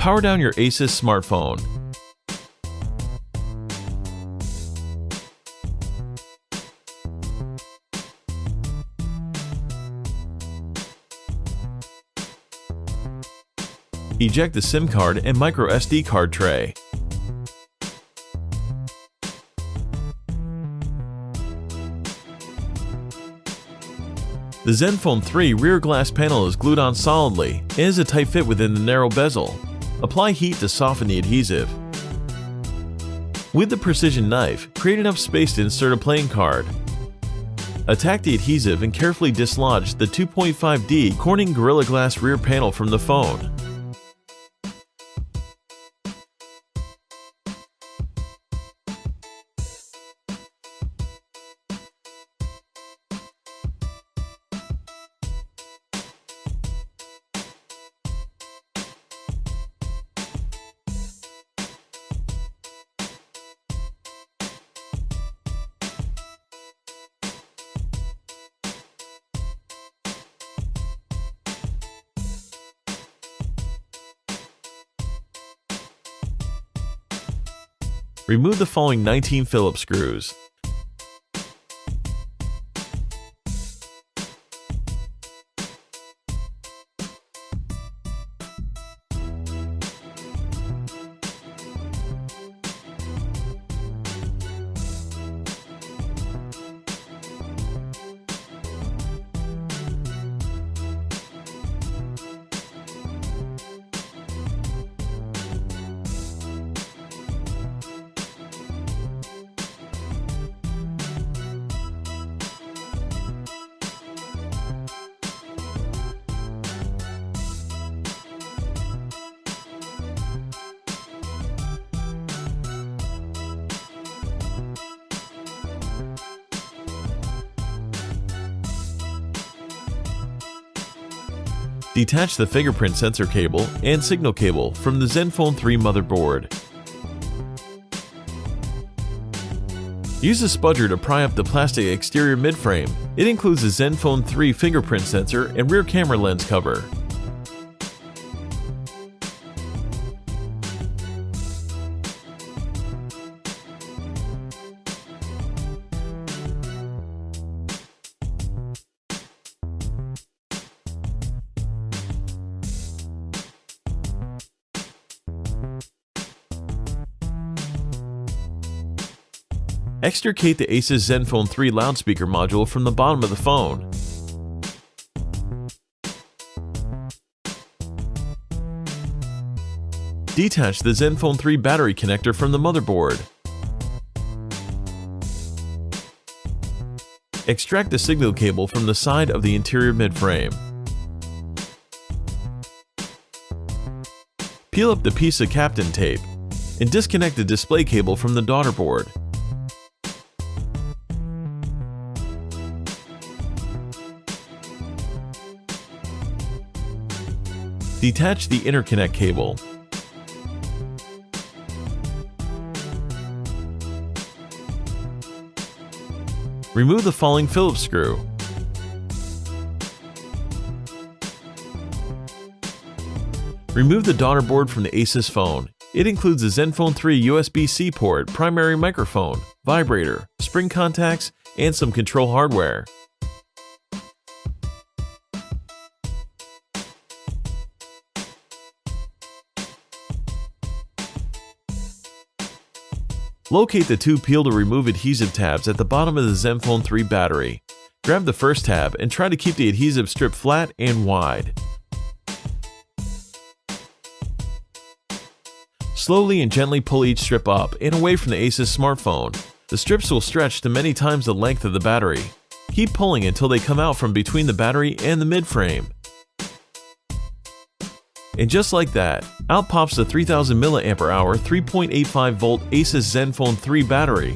Power down your Asus smartphone. Eject the SIM card and micro SD card tray. The Zenfone 3 rear glass panel is glued on solidly and is a tight fit within the narrow bezel. Apply heat to soften the adhesive. With the precision knife, create enough space to insert a playing card. Attack the adhesive and carefully dislodge the 2.5D Corning Gorilla Glass rear panel from the phone. Remove the following 19 Phillips screws. Detach the fingerprint sensor cable and signal cable from the Zenfone 3 motherboard. Use a spudger to pry up the plastic exterior midframe. It includes the Zenfone 3 fingerprint sensor and rear camera lens cover. Extricate the Asus Zenfone 3 loudspeaker module from the bottom of the phone. Detach the Zenfone 3 battery connector from the motherboard. Extract the signal cable from the side of the interior midframe. Peel up the piece of Kapton tape and disconnect the display cable from the daughter board. Detach the interconnect cable. Remove the following Phillips screw. Remove the daughter board from the Asus phone. It includes the Zenfone 3 USB-C port, primary microphone, vibrator, spring contacts, and some control hardware. Locate the two peel to remove adhesive tabs at the bottom of the Zenfone 3 battery. Grab the first tab and try to keep the adhesive strip flat and wide. Slowly and gently pull each strip up and away from the Asus smartphone. The strips will stretch to many times the length of the battery. Keep pulling until they come out from between the battery and the midframe. And just like that, out pops the 3000 mAh 3.85 volt Asus Zenfone 3 battery.